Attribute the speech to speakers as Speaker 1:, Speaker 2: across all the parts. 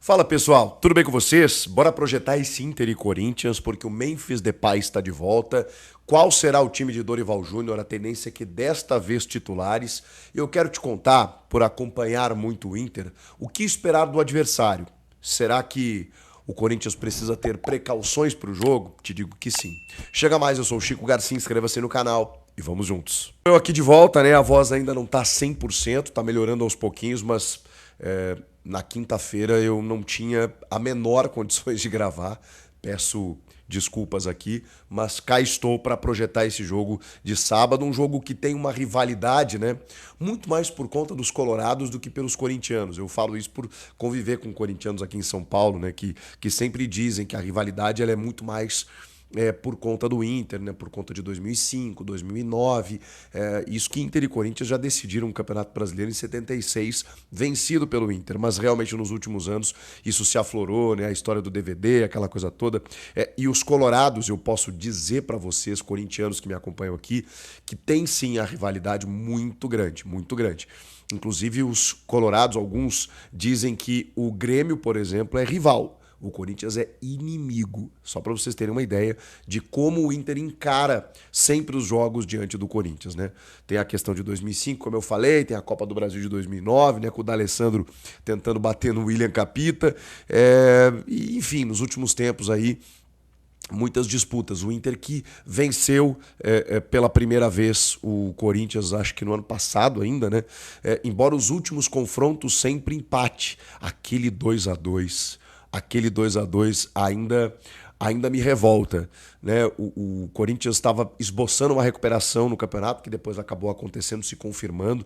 Speaker 1: Fala pessoal, tudo bem com vocês? Bora projetar esse Inter e Corinthians, porque o Memphis Depay está de volta. Qual será o time de Dorival Júnior? A tendência é que desta vez titulares. Eu quero te contar, por acompanhar muito o Inter, o que esperar do adversário. Será que o Corinthians precisa ter precauções para o jogo? Te digo que sim. Chega mais, eu sou o Chico Garcia, inscreva-se no canal e vamos juntos. Eu aqui de volta, né? A voz ainda não tá 100%, tá melhorando aos pouquinhos, mas na quinta-feira eu não tinha a menor condições de gravar. Peço desculpas aqui, mas cá estou para projetar esse jogo de sábado, um jogo que tem uma rivalidade, né? Muito mais por conta dos colorados do que pelos corintianos. Eu falo isso por conviver com corintianos aqui em São Paulo, né? Que sempre dizem que a rivalidade ela é muito mais por conta do Inter, né? Por conta de 2005, 2009. Isso que Inter e Corinthians já decidiram o Campeonato Brasileiro em 76, vencido pelo Inter. Mas realmente nos últimos anos isso se aflorou, né? A história do DVD, aquela coisa toda. E os colorados, eu posso dizer para vocês, corintianos que me acompanham aqui, que tem sim a rivalidade muito grande, muito grande. Inclusive os colorados, alguns dizem que o Grêmio, por exemplo, é rival. O Corinthians é inimigo, só para vocês terem uma ideia de como o Inter encara sempre os jogos diante do Corinthians, né? Tem a questão de 2005, como eu falei, tem a Copa do Brasil de 2009, né, com o D'Alessandro tentando bater no William Capita, e, enfim, nos últimos tempos aí, muitas disputas. O Inter que venceu pela primeira vez o Corinthians, acho que no ano passado ainda, né? Embora os últimos confrontos sempre empate. Aquele 2-2 ainda me revolta, né? O Corinthians estava esboçando uma recuperação no campeonato, que depois acabou acontecendo, se confirmando,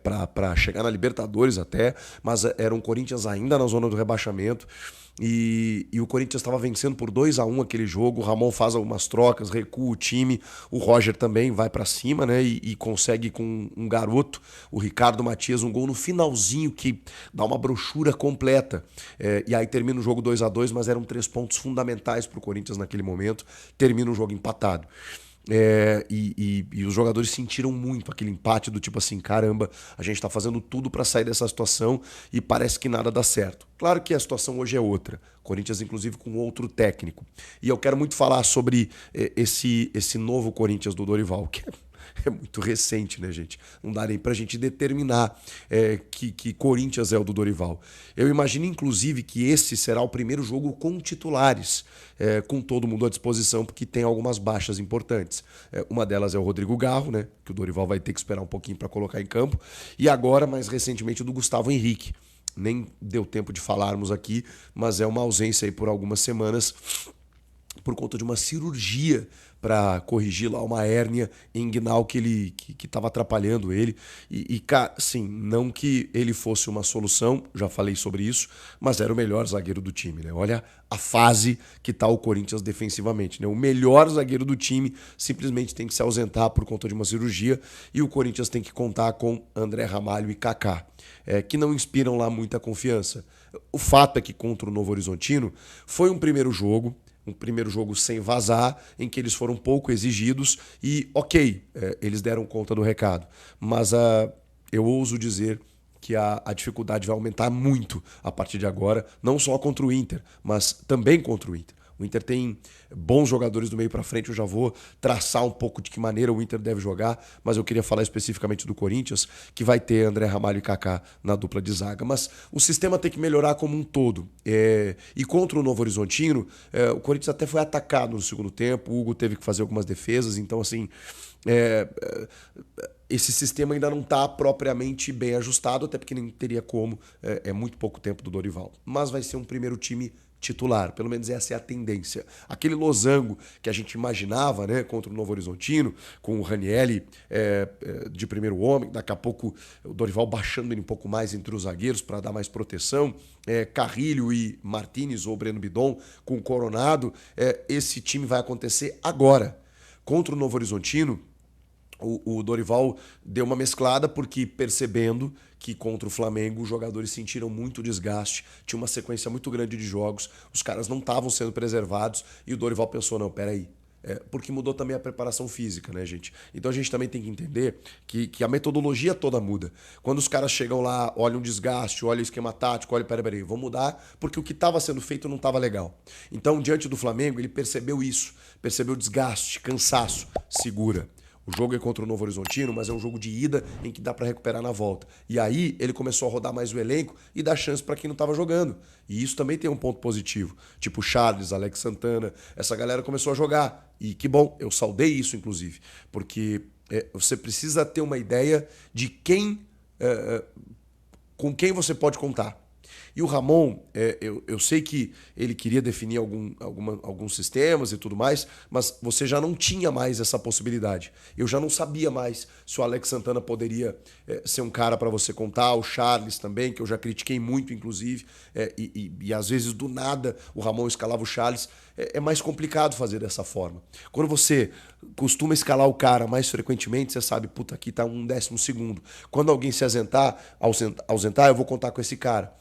Speaker 1: para chegar na Libertadores até, mas era um Corinthians ainda na zona do rebaixamento. E o Corinthians estava vencendo por 2-1 aquele jogo. O Ramon faz algumas trocas, recua o time. O Roger também vai para cima, né? E consegue com um garoto, o Ricardo Matias, um gol no finalzinho que dá uma brochura completa. E aí termina o jogo 2-2, mas eram 3 pontos fundamentais para o Corinthians naquele momento. Termina o jogo empatado. E os jogadores sentiram muito aquele empate do tipo assim, caramba, a gente tá fazendo tudo para sair dessa situação e parece que nada dá certo. Claro que a situação hoje é outra. Corinthians, inclusive, com outro técnico. E eu quero muito falar sobre esse novo Corinthians do Dorival, que é muito recente, né, gente? Não dá nem pra gente determinar que Corinthians é o do Dorival. Eu imagino, inclusive, que esse será o primeiro jogo com titulares, com todo mundo à disposição, porque tem algumas baixas importantes. Uma delas é o Rodrigo Garro, né? Que o Dorival vai ter que esperar um pouquinho para colocar em campo. E agora, mais recentemente, o do Gustavo Henrique. Nem deu tempo de falarmos aqui, mas é uma ausência aí por algumas semanas por conta de uma cirurgia para corrigir lá uma hérnia inguinal que estava atrapalhando ele. Sim, não que ele fosse uma solução, já falei sobre isso, mas era o melhor zagueiro do time, né? Olha a fase que está o Corinthians defensivamente, né? O melhor zagueiro do time simplesmente tem que se ausentar por conta de uma cirurgia e o Corinthians tem que contar com André Ramalho e Kaká, que não inspiram lá muita confiança. O fato é que contra o Novo Horizontino foi um primeiro jogo sem vazar, em que eles foram pouco exigidos e, ok, eles deram conta do recado. Mas eu ouso dizer que a dificuldade vai aumentar muito a partir de agora, não só contra o Inter, mas também contra o Inter. O Inter tem bons jogadores do meio para frente, eu já vou traçar um pouco de que maneira o Inter deve jogar, mas eu queria falar especificamente do Corinthians, que vai ter André Ramalho e Kaká na dupla de zaga. Mas o sistema tem que melhorar como um todo. E contra o Novo Horizontino, o Corinthians até foi atacado no segundo tempo, o Hugo teve que fazer algumas defesas, então assim... esse sistema ainda não está propriamente bem ajustado, até porque nem teria como, é muito pouco tempo do Dorival. Mas vai ser um primeiro time titular, pelo menos essa é a tendência. Aquele losango que a gente imaginava, né, contra o Novo Horizontino, com o Ranielli de primeiro homem, daqui a pouco o Dorival baixando ele um pouco mais entre os zagueiros para dar mais proteção, Carrilho e Martínez ou Breno Bidon com o Coronado, esse time vai acontecer agora. Contra o Novo Horizontino, o Dorival deu uma mesclada porque percebendo que contra o Flamengo os jogadores sentiram muito desgaste, tinha uma sequência muito grande de jogos, os caras não estavam sendo preservados e o Dorival pensou, não, peraí, porque mudou também a preparação física, né, gente? Então a gente também tem que entender que a metodologia toda muda. Quando os caras chegam lá, olham o desgaste, olham o esquema tático, olham, peraí, vamos mudar, porque o que estava sendo feito não estava legal. Então, diante do Flamengo, ele percebeu isso, percebeu desgaste, cansaço, segura. O jogo é contra o Novo Horizontino, mas é um jogo de ida em que dá para recuperar na volta. E aí ele começou a rodar mais o elenco e dar chance para quem não estava jogando. E isso também tem um ponto positivo. Tipo Charles, Alex Santana, essa galera começou a jogar. E que bom, eu saudei isso inclusive, porque você precisa ter uma ideia de com quem você pode contar. E o Ramon, eu sei que ele queria definir alguns sistemas e tudo mais, mas você já não tinha mais essa possibilidade. Eu já não sabia mais se o Alex Santana poderia ser um cara para você contar, o Charles também, que eu já critiquei muito, inclusive, e às vezes do nada o Ramon escalava o Charles. É mais complicado fazer dessa forma. Quando você costuma escalar o cara mais frequentemente, você sabe, puta, aqui tá um 12º. Quando alguém se ausentar, eu vou contar com esse cara.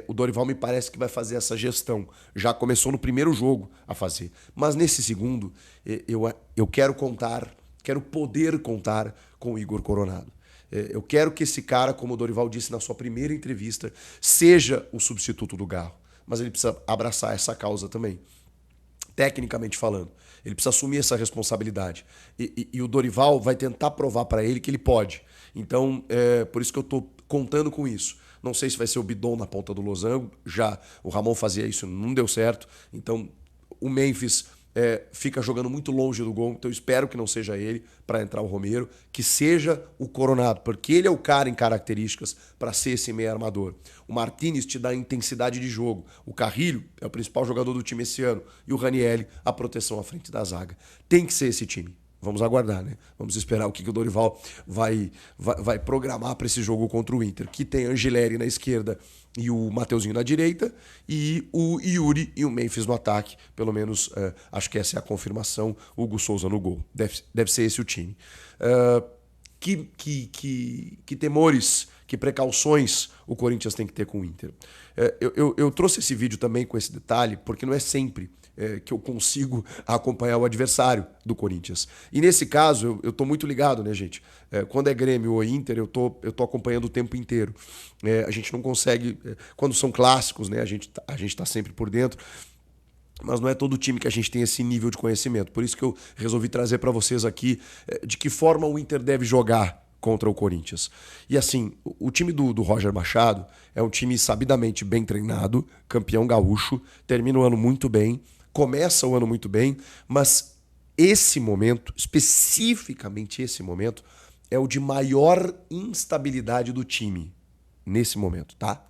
Speaker 1: O Dorival me parece que vai fazer essa gestão. Já começou no primeiro jogo a fazer. Mas nesse segundo, eu quero poder contar com o Igor Coronado. Eu quero que esse cara, como o Dorival disse na sua primeira entrevista, seja o substituto do Garro. Mas ele precisa abraçar essa causa também. Tecnicamente falando. Ele precisa assumir essa responsabilidade. E o Dorival vai tentar provar para ele que ele pode. Então, por isso que eu estou contando com isso. Não sei se vai ser o Bidon na ponta do losango. Já o Ramon fazia isso, não deu certo. Então, o Memphis fica jogando muito longe do gol. Então, eu espero que não seja ele para entrar o Romero. Que seja o Coronado, porque ele é o cara em características para ser esse meio armador. O Martinez te dá intensidade de jogo. O Carrilho é o principal jogador do time esse ano. E o Ranieri, a proteção à frente da zaga. Tem que ser esse time. Vamos aguardar, né? Vamos esperar o que o Dorival vai programar para esse jogo contra o Inter. Que tem Angileri na esquerda e o Mateuzinho na direita. E o Yuri e o Memphis no ataque. Pelo menos, acho que essa é a confirmação. Hugo Souza no gol. Deve ser esse o time. Que temores, que precauções o Corinthians tem que ter com o Inter. Eu trouxe esse vídeo também com esse detalhe, porque não é sempre que eu consigo acompanhar o adversário do Corinthians. E nesse caso, eu tô muito ligado, né, gente? Quando é Grêmio ou Inter, eu tô acompanhando o tempo inteiro. A gente não consegue... Quando são clássicos, né, a gente tá sempre por dentro. Mas não é todo time que a gente tem esse nível de conhecimento. Por isso que eu resolvi trazer para vocês aqui de que forma o Inter deve jogar contra o Corinthians. E assim, o time do Roger Machado é um time sabidamente bem treinado, campeão gaúcho, termina o ano muito bem, começa o ano muito bem, mas esse momento, especificamente esse momento, é o de maior instabilidade do time. Nesse momento, tá?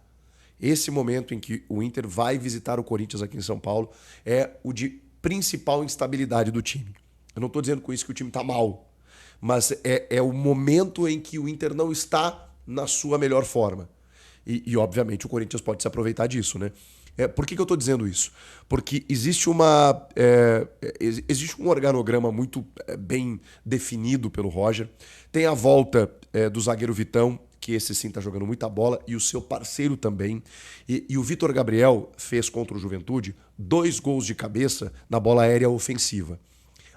Speaker 1: Esse momento em que o Inter vai visitar o Corinthians aqui em São Paulo é o de principal instabilidade do time. Eu não estou dizendo com isso que o time está mal, mas é o momento em que o Inter não está na sua melhor forma. E obviamente, o Corinthians pode se aproveitar disso, né? Por que eu estou dizendo isso? Porque existe um organograma muito bem definido pelo Roger. Tem a volta do zagueiro Vitão, que esse sim está jogando muita bola, e o seu parceiro também. E o Vitor Gabriel fez contra o Juventude 2 gols de cabeça na bola aérea ofensiva.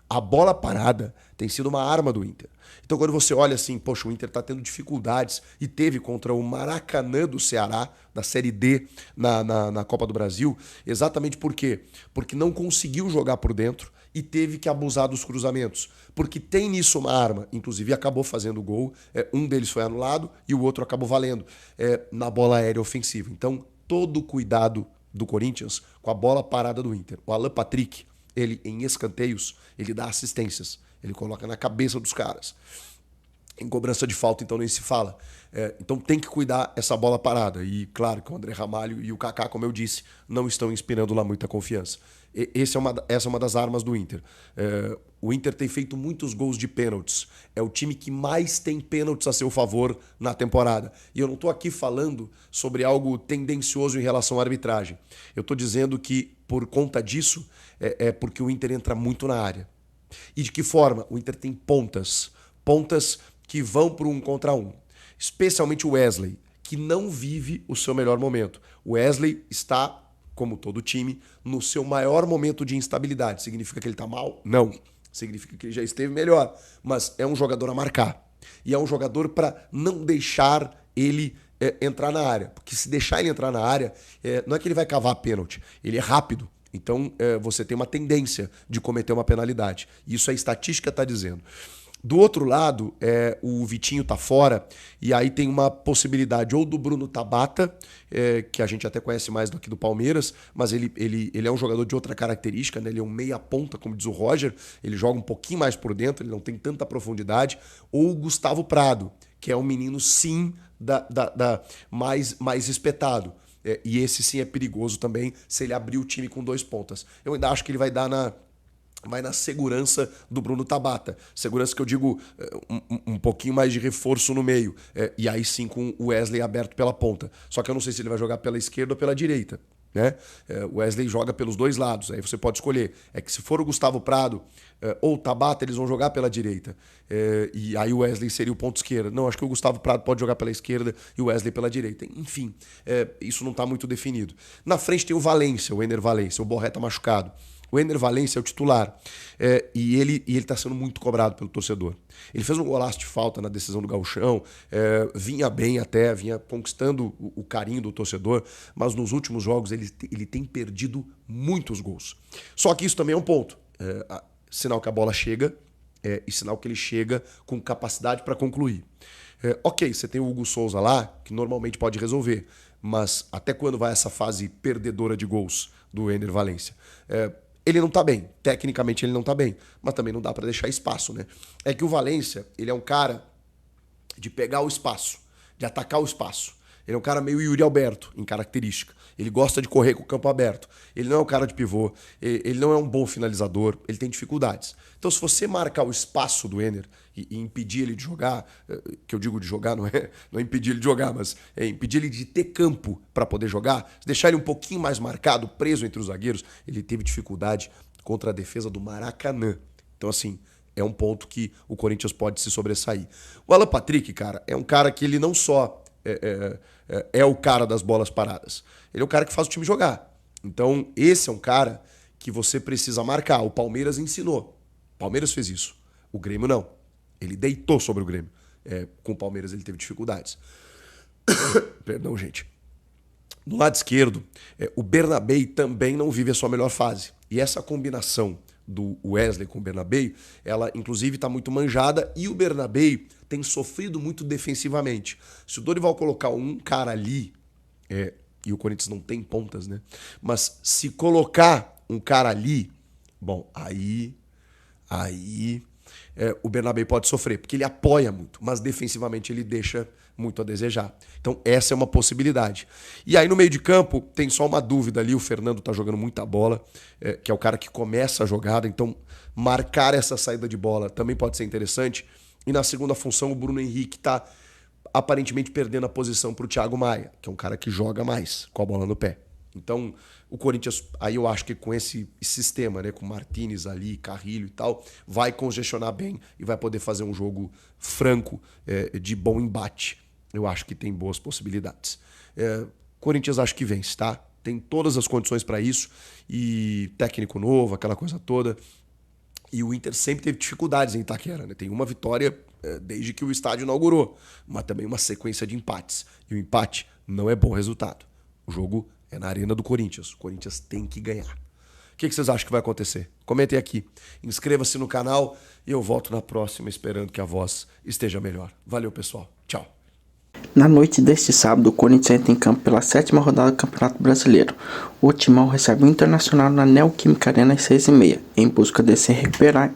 Speaker 1: A bola parada tem sido uma arma do Inter. Então, quando você olha assim, poxa, o Inter está tendo dificuldades e teve contra o Maracanã do Ceará, da Série D na Copa do Brasil, exatamente por quê? Porque não conseguiu jogar por dentro e teve que abusar dos cruzamentos. Porque tem nisso uma arma, inclusive acabou fazendo gol, um deles foi anulado e o outro acabou valendo na bola aérea ofensiva. Então, todo o cuidado do Corinthians com a bola parada do Inter. O Alan Patrick, ele em escanteios, ele dá assistências, ele coloca na cabeça dos caras. Em cobrança de falta, então, nem se fala. Então tem que cuidar essa bola parada. E claro que o André Ramalho e o Kaká, como eu disse, não estão inspirando lá muita confiança. Essa é uma das armas do Inter. O Inter tem feito muitos gols de pênaltis. É o time que mais tem pênaltis a seu favor na temporada. E eu não estou aqui falando sobre algo tendencioso em relação à arbitragem. Eu estou dizendo que, por conta disso, é porque o Inter entra muito na área. E de que forma? O Inter tem pontas que vão para um contra um. Especialmente o Wesley, que não vive o seu melhor momento. O Wesley está, como todo time, no seu maior momento de instabilidade. Significa que ele está mal? Não. significa que ele já esteve melhor, mas é um jogador a marcar. E é um jogador para não deixar ele entrar na área. Porque se deixar ele entrar na área, não é que ele vai cavar pênalti, ele é rápido. Então você tem uma tendência de cometer uma penalidade. Isso a estatística está dizendo. Do outro lado, o Vitinho tá fora, e aí tem uma possibilidade ou do Bruno Tabata, que a gente até conhece mais do que do Palmeiras, mas ele é um jogador de outra característica, né? Ele é um meia ponta, como diz o Roger, ele joga um pouquinho mais por dentro, ele não tem tanta profundidade, ou o Gustavo Prado, que é um menino sim mais espetado. E esse sim é perigoso também, se ele abrir o time com 2 pontas. Eu ainda acho que ele vai na segurança do Bruno Tabata. Segurança que eu digo um pouquinho mais de reforço no meio. E aí sim com o Wesley aberto pela ponta. Só que eu não sei se ele vai jogar pela esquerda ou pela direita. Né? O Wesley joga pelos 2 lados. Aí você pode escolher. É que se for o Gustavo Prado ou o Tabata, eles vão jogar pela direita. E aí o Wesley seria o ponto esquerda. Não, acho que o Gustavo Prado pode jogar pela esquerda e o Wesley pela direita. Enfim, isso não está muito definido. Na frente tem o Valência, o Ener Valência. O Borré tá machucado. O Ener Valencia é o titular e ele está sendo muito cobrado pelo torcedor. Ele fez um golaço de falta na decisão do Gauchão, vinha bem até, vinha conquistando o carinho do torcedor, mas nos últimos jogos ele tem perdido muitos gols. Só que isso também é um ponto. Sinal que a bola chega e sinal que ele chega com capacidade para concluir. Ok, você tem o Hugo Souza lá, que normalmente pode resolver, mas até quando vai essa fase perdedora de gols do Ener Valencia? Ele não tá bem, tecnicamente ele não tá bem, mas também não dá para deixar espaço, né? É que o Valência, ele é um cara de pegar o espaço, de atacar o espaço. Ele é um cara meio Yuri Alberto, em característica. Ele gosta de correr com o campo aberto. Ele não é um cara de pivô, ele não é um bom finalizador, ele tem dificuldades. Então, se você marcar o espaço do Ener e impedir ele de jogar, que eu digo de jogar, não é impedir ele de jogar, mas é impedir ele de ter campo para poder jogar, deixar ele um pouquinho mais marcado, preso entre os zagueiros, ele teve dificuldade contra a defesa do Maracanã. Então, assim, é um ponto que o Corinthians pode se sobressair. O Alan Patrick, cara, é um cara que ele não só é o cara das bolas paradas. Ele é o cara que faz o time jogar. Então, esse é um cara que você precisa marcar. O Palmeiras ensinou. O Palmeiras fez isso. O Grêmio não. Ele deitou sobre o Grêmio. Com o Palmeiras ele teve dificuldades. Perdão, gente. No lado esquerdo, o Bernabéi também não vive a sua melhor fase. E essa combinação do Wesley com o Bernabéi, ela inclusive está muito manjada e o Bernabéi tem sofrido muito defensivamente. Se o Dorival colocar um cara ali, e o Corinthians não tem pontas, né? Mas se colocar um cara ali, bom, aí o Bernabéi pode sofrer, porque ele apoia muito, mas defensivamente ele deixa muito a desejar. Então essa é uma possibilidade. E aí no meio de campo tem só uma dúvida ali, o Fernando tá jogando muita bola, que é o cara que começa a jogada, então marcar essa saída de bola também pode ser interessante. E na segunda função o Bruno Henrique tá aparentemente perdendo a posição pro Thiago Maia, que é um cara que joga mais com a bola no pé. Então, o Corinthians, aí eu acho que com esse sistema, né, com Martínez ali, Carrilho e tal, vai congestionar bem e vai poder fazer um jogo franco, de bom embate. Eu acho que tem boas possibilidades. Corinthians acho que vence, tá? Tem todas as condições para isso, e técnico novo, aquela coisa toda. E o Inter sempre teve dificuldades em Itaquera, né? Tem uma vitória desde que o estádio inaugurou, mas também uma sequência de empates. E o empate não é bom resultado. O jogo é na Arena do Corinthians. O Corinthians tem que ganhar. O que vocês acham que vai acontecer? Comentem aqui. Inscreva-se no canal e eu volto na próxima esperando que a voz esteja melhor. Valeu, pessoal. Tchau.
Speaker 2: Na noite deste sábado, o Corinthians entra em campo pela 7ª rodada do Campeonato Brasileiro. O Timão recebe o Internacional na Neoquímica Arena às 6h30, em busca de se recuperar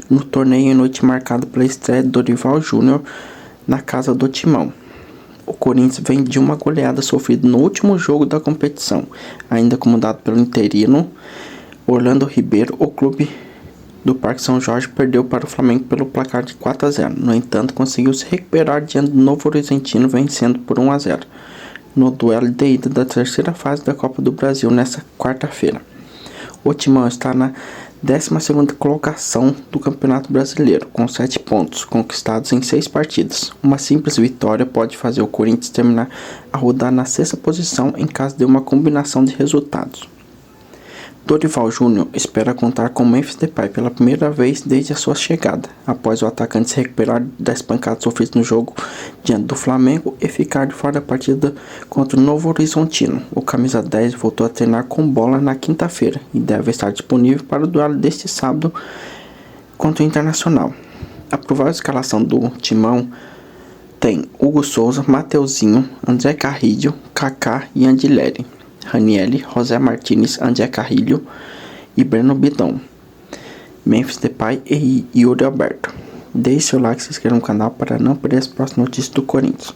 Speaker 2: no torneio em noite marcada pela estreia de Dorival Júnior na casa do Timão. O Corinthians vem de uma goleada sofrida no último jogo da competição, ainda comandado pelo interino Orlando Ribeiro. O clube do Parque São Jorge perdeu para o Flamengo pelo placar de 4-0. No entanto, conseguiu se recuperar diante do Novo Horizontino, vencendo por 1-0 no duelo de ida da terceira fase da Copa do Brasil nesta quarta-feira. O Timão está na 12ª colocação do Campeonato Brasileiro, com 7 pontos conquistados em 6 partidas. Uma simples vitória pode fazer o Corinthians terminar a rodada na 6ª posição em caso de uma combinação de resultados. Dorival Júnior espera contar com Memphis Depay pela primeira vez desde a sua chegada, após o atacante se recuperar das pancadas sofridas no jogo diante do Flamengo e ficar de fora da partida contra o Novo Horizontino. O camisa 10 voltou a treinar com bola na quinta-feira e deve estar disponível para o duelo deste sábado contra o Internacional. A provável escalação do Timão tem Hugo Souza, Mateuzinho, André Carrillo, Kaká e Andileri, Ranieri, José Martínez, André Carrillo e Breno Bidon, Memphis Depay e Yuri Alberto. Deixe seu like e se inscreva no canal para não perder as próximas notícias do Corinthians.